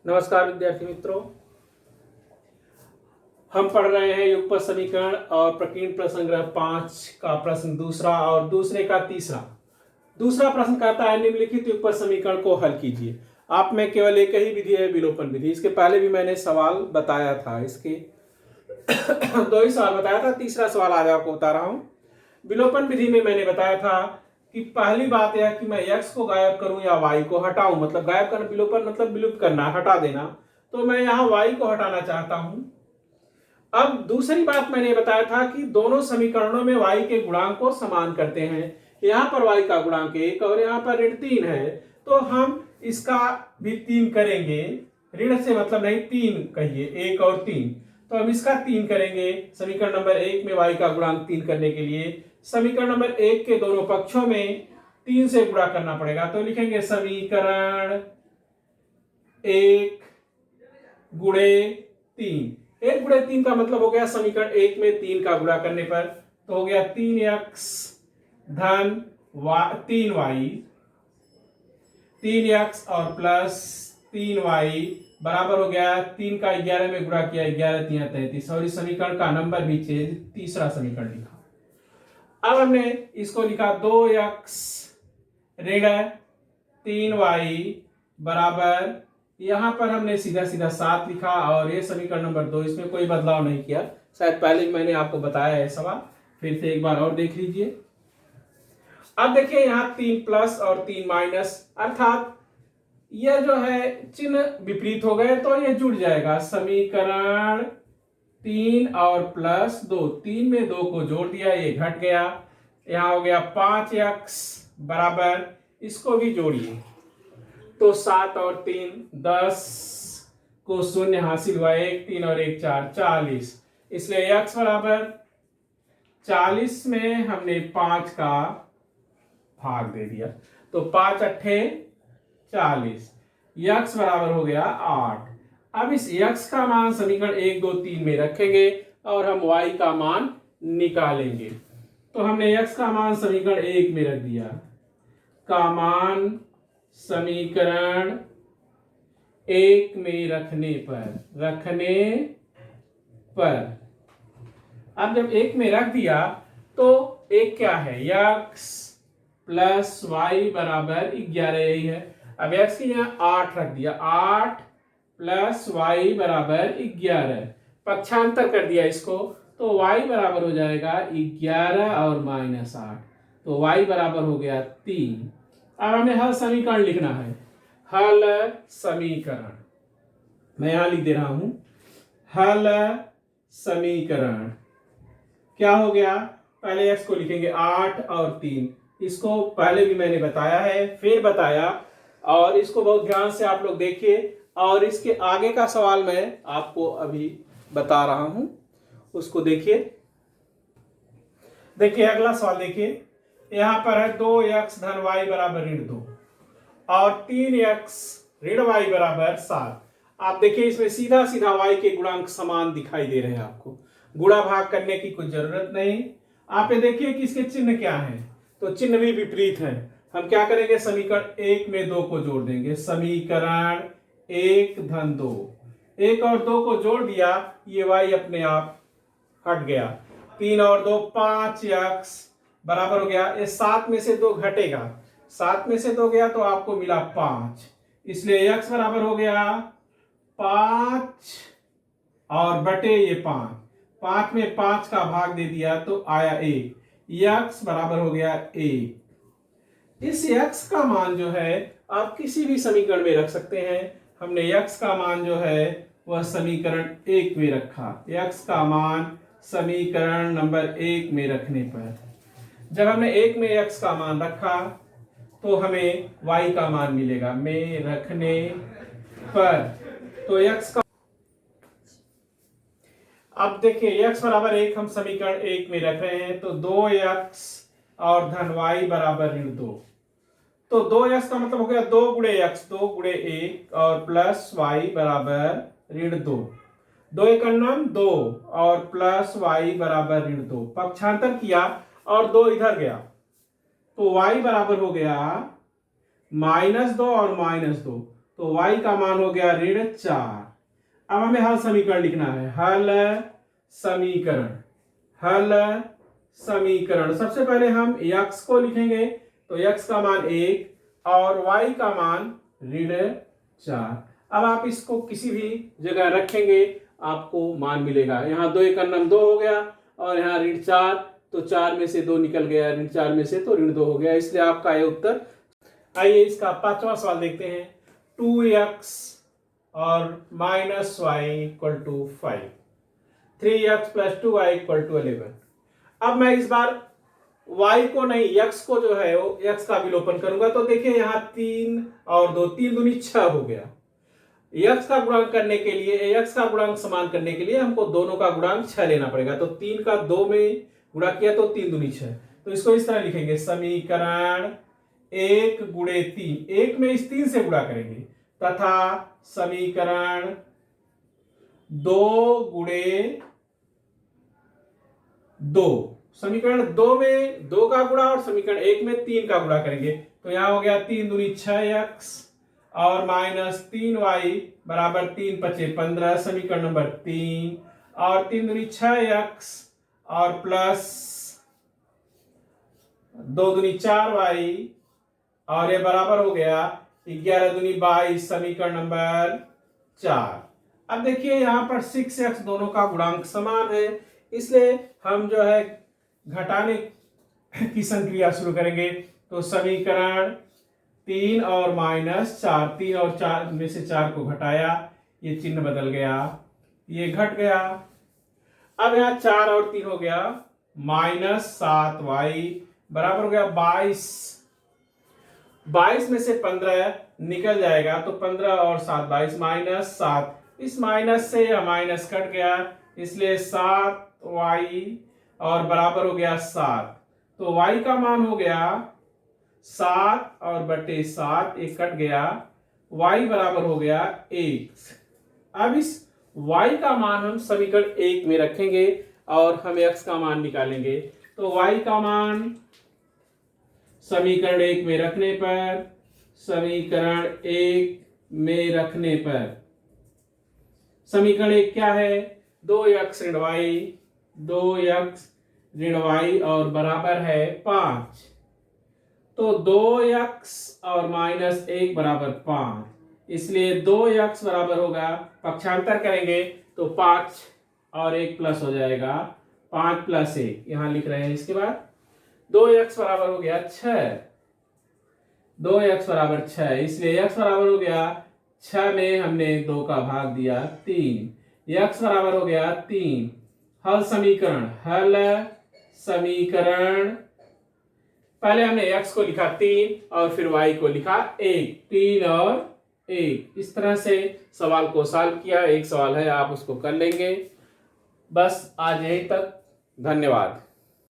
नमस्कार विद्यार्थी मित्रों, हम पढ़ रहे हैं युगपत समीकरण और प्रकीर्णन प्रश्न संग्रह 5 का प्रश्न दूसरा और दूसरे का तीसरा। दूसरा प्रश्न कहता है निम्नलिखित युगपत समीकरण को हल कीजिए। आप में केवल एक ही विधि है, विलोपन विधि। इसके पहले भी मैंने सवाल बताया था, इसके दो ही सवाल बताया था, तीसरा सवाल आज आपको बता रहा हूं। विलोपन विधि में मैंने बताया था कि पहली बात यह कि मैं x को गायब करूं या y को हटाऊं, मतलब गायब करना, विलोपन मतलब विलुप्त करना, हटा देना। तो मैं यहां y को हटाना चाहता हूं। अब दूसरी बात मैंने बताया था कि दोनों समीकरणों में y के गुणांक को समान करते हैं। यहां पर y का गुणांक 1 और यहां पर ऋण 3 है, तो हम इसका भी 3 करेंगे। ऋण से मतलब नहीं, 3 कहिए, 1 और 3, तो हम इसका 3 करेंगे। समीकरण नंबर 1 में y का गुणांक 3 करने के लिए समीकरण नंबर 1 के दोनों पक्षों में 3 से गुणा करना पड़ेगा। तो लिखेंगे समीकरण 1 गुणे 3। 1 गुणे 3 का मतलब हो गया समीकरण 1 में 3 का गुणा करने पर तो हो गया 3x धन 3y, 3x और प्लस 3y बराबर हो गया 3 का 11 में गुणा किया, 11 3 33, और इस समीकरण का नंबर भी चेंज, तीसरा समीकरण लिखा। अब हमने इसको लिखा 2x ऋण 3y बराबर, यहां पर हमने सीधा सीधा 7 लिखा और ये समीकरण नंबर 2, इसमें कोई बदलाव नहीं किया। शायद पहले ही मैंने आपको बताया है सवाल, फिर से एक बार और देख लीजिए। अब देखिए यहां 3 प्लस और 3 माइनस, अर्थात यह जो है चिन्ह विपरीत हो गए तो ये जुड़ जाएगा। समीकरण 3 और प्लस 2, 3 में 2 को जोड़ दिया, ये घट गया। यहां हो गया 5x बराबर, इसको भी जोड़िए तो 7 और 3 10 को शून्य हासिल हुआ, 1 3 और 1 4 40, इसलिए x बराबर 40 में हमने 5 का भाग दे दिया, तो 5 अट्ठे 40, x बराबर हो गया 8। अब इस x का मान समीकरण 1 2 3 में रखेंगे और हम y का मान निकालेंगे। तो हमने x का मान समीकरण 1 में रख दिया, का मान समीकरण 1 में रखने पर अब जब 1 में रख दिया तो एक क्या है, x प्लस वाई बराबर 11, यही है। अब x की यहाँ 8 रख दिया, 8 प्लस वाई बराबर 11, पक्षांतर कर दिया इसको, तो y बराबर हो जाएगा 11 और माइनस 8, तो y बराबर हो गया 3। अब हमें हल समीकरण लिखना है। हल समीकरण मैं यहां लिख दे रहा हूं, हल समीकरण क्या हो गया, पहले x को लिखेंगे 8 और 3, इसको पहले भी मैंने बताया है, फिर बताया, और इसको बहुत ध्यान से आप लोग देखिए, और इसके आगे का सवाल मैं आपको अभी बता रहा हूं, उसको देखिए। देखिए अगला सवाल देखिए, यहां पर है 2x धन y बराबर ऋण 2 और 3x ऋण y बराबर 7। आप देखिए इसमें सीधा सीधा y के गुणांक समान दिखाई दे रहे हैं, आपको गुणा भाग करने की कुछ जरूरत नहीं। आप ये देखिए कि इसके चिन्ह क्या है, तो चिन्ह भी विपरीत है। हम क्या करेंगे, समीकरण 1 में 2 को जोड़ देंगे, समीकरण 1 धन 2, 1 और 2 को जोड़ दिया, ये y अपने आप हट गया, 3 और 2 5x बराबर हो गया, ये 7 में से 2 घटेगा, 7 में से 2 गया तो आपको मिला 5, इसलिए x बराबर हो गया 5 और बटे ये 5, 5 में 5 का भाग दे दिया तो आया 1, x बराबर हो गया 1। इस x का मान जो है आप किसी भी समीकरण में रख सकते हैं। हमने x का मान जो है वह समीकरण 1 में रखा, x का मान समीकरण नंबर 1 में रखने पर, जब हमने 1 में x का मान रखा तो हमें y का मान मिलेगा, में रखने पर, तो x का, अब देखिए x बराबर 1 हम समीकरण 1 में रख रहे हैं, तो 2x और धन y बराबर ऋण 2, तो 2x का मतलब हो गया 2 गुणे x, 2 गुणे 1 और प्लस y बराबर ऋण 2, 2 एक अन्नम 2 और प्लस y बराबर ऋण 2, पक्षांतर किया और 2 इधर गया, तो y बराबर हो गया -2 और -2, तो y का मान हो गया -4। अब हमें हल समीकरण लिखना है। हल समीकरण सबसे पहले हम x को लिखेंगे, तो x का मान 1 और y का मान -4। अब आप इसको किसी भी जगह रखेंगे आपको मान मिलेगा। यहाँ 2 1 2 हो गया और यहाँ -4, तो 4 में से 2 निकल गया, -4 में से तो -2 हो गया, इसलिए आपका ये उत्तर। आइए इसका 5वां सवाल देखते हैं। 2x और -y = 5, 3x + 2y = 11। अब मैं इस बार y को नहीं x को जो है वो x का विलोपन करूंगा, तो देखिए यहाँ 3 और 2, 3 दूनी 6 हो गया। x का गुणांक करने के लिए, x का गुणांक समान करने के लिए हमको दोनों का गुणांक 6 लेना पड़ेगा। तो 3 का 2 में गुणा किया तो 3 दूनी 6, तो इसको इस तरह लिखेंगे, समीकरण 1 गुणे 3, 1 में इस 3 से गुणा करेंगे, तथा समीकरण 2 गुणे 2, समीकरण 2 में 2 का गुणा और समीकरण 1 में 3 का गुणा करेंगे, तो यहां हो गया 3 दूनी 6x और -3y बराबर 3 × 5 = 15, समीकरण नंबर 3, और 3 दूनी 6x और प्लस 2 दूनी 4y और ये बराबर हो गया 11 दूनी 22, समीकरण नंबर 4। अब देखिए यहाँ पर 6x दोनों का गुणांक समान है, इसलिए हम जो है घटाने की संक्रिया शुरू करेंगे। तो समीकरण 3 और -4, 3 और 4 में से 4 को घटाया, ये चिन्ह बदल गया, ये घट गया। अब यहाँ 4 और 3 हो गया, -7y बराबर हो गया 22, 22 में से 15 निकल जाएगा, तो 15 और 7 22, -7, इस माइनस से यह माइनस कट गया, इसलिए 7y और बराबर हो गया 7। तो y का मान हो गया 7 और बटे 7, एक कट गया, y बराबर हो गया 1। अब इस y का मान हम समीकरण 1 में रखेंगे और हम x का मान निकालेंगे। तो y का मान समीकरण 1 में रखने पर, समीकरण 1 में रखने पर समीकरण 1 क्या है, 2x ऋण y और बराबर है 5। तो 2x और -1 बराबर 5, इसलिए 2x बराबर होगा, पक्षांतर करेंगे तो 5 और 1 प्लस हो जाएगा, 5 + 1 यहां लिख रहे हैं। इसके बाद 2x बराबर हो गया 6, 2x बराबर 6, इसलिए x बराबर हो गया 6 में हमने 2 का भाग दिया 3, x बराबर हो गया 3। हल समीकरण पहले हमने x को लिखा 3 और फिर y को लिखा 1, 3 और 1, इस तरह से सवाल को सॉल्व किया। एक सवाल है, आप उसको कर लेंगे। बस आज यहीं तक, धन्यवाद।